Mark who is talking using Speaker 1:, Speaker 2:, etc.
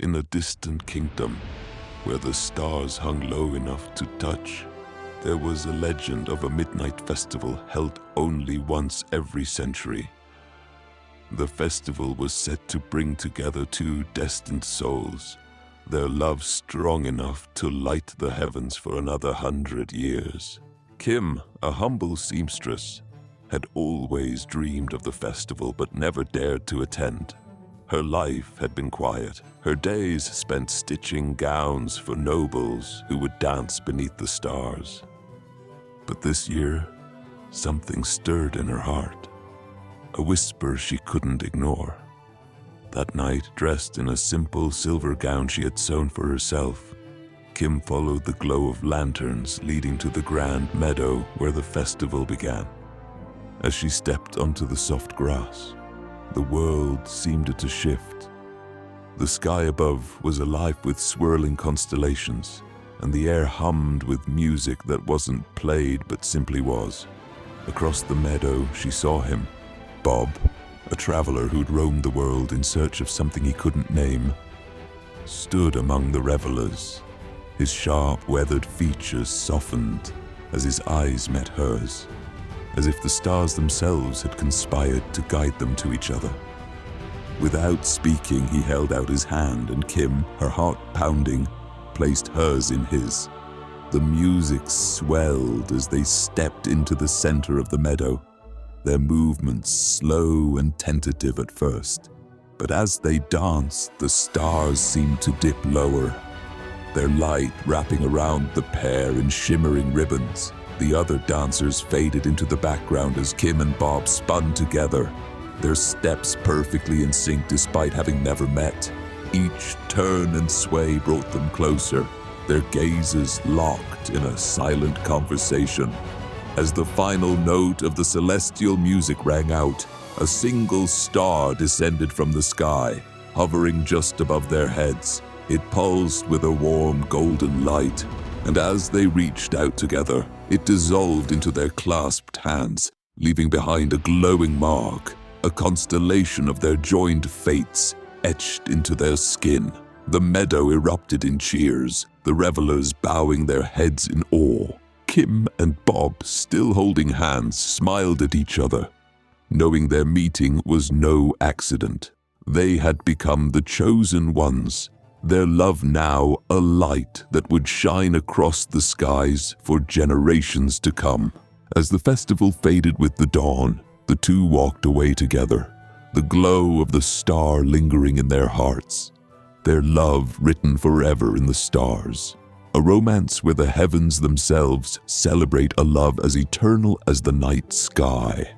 Speaker 1: In a distant kingdom, where the stars hung low enough to touch, there was a legend of a midnight festival held only once every century. The festival was set to bring together two destined souls, their love strong enough to light the heavens for another 100 years. Kim, a humble seamstress, had always dreamed of the festival but never dared to attend. Her life had been quiet, her days spent stitching gowns for nobles who would dance beneath the stars. But this year, something stirred in her heart, a whisper she couldn't ignore. That night, dressed in a simple silver gown she had sewn for herself, Kim followed the glow of lanterns leading to the grand meadow where the festival began. As she stepped onto the soft grass, the world seemed to shift. The sky above was alive with swirling constellations, and the air hummed with music that wasn't played but simply was. Across the meadow, she saw him, Bob, a traveler who'd roamed the world in search of something he couldn't name, stood among the revelers. His sharp, weathered features softened as his eyes met hers, as if the stars themselves had conspired to guide them to each other. Without speaking, he held out his hand, and Kim, her heart pounding, placed hers in his. The music swelled as they stepped into the center of the meadow, their movements slow and tentative at first. But as they danced, the stars seemed to dip lower, their light wrapping around the pair in shimmering ribbons. The other dancers faded into the background as Kim and Bob spun together, their steps perfectly in sync despite having never met. Each turn and sway brought them closer, their gazes locked in a silent conversation. As the final note of the celestial music rang out, a single star descended from the sky, hovering just above their heads. It pulsed with a warm golden light, and as they reached out together, it dissolved into their clasped hands, leaving behind a glowing mark, a constellation of their joined fates etched into their skin. The meadow erupted in cheers, the revelers bowing their heads in awe. Kim and Bob, still holding hands, smiled at each other, knowing their meeting was no accident. They had become the chosen ones, their love now a light that would shine across the skies for generations to come. As the festival faded with the dawn, the two walked away together, the glow of the star lingering in their hearts, their love written forever in the stars. A romance where the heavens themselves celebrate a love as eternal as the night sky.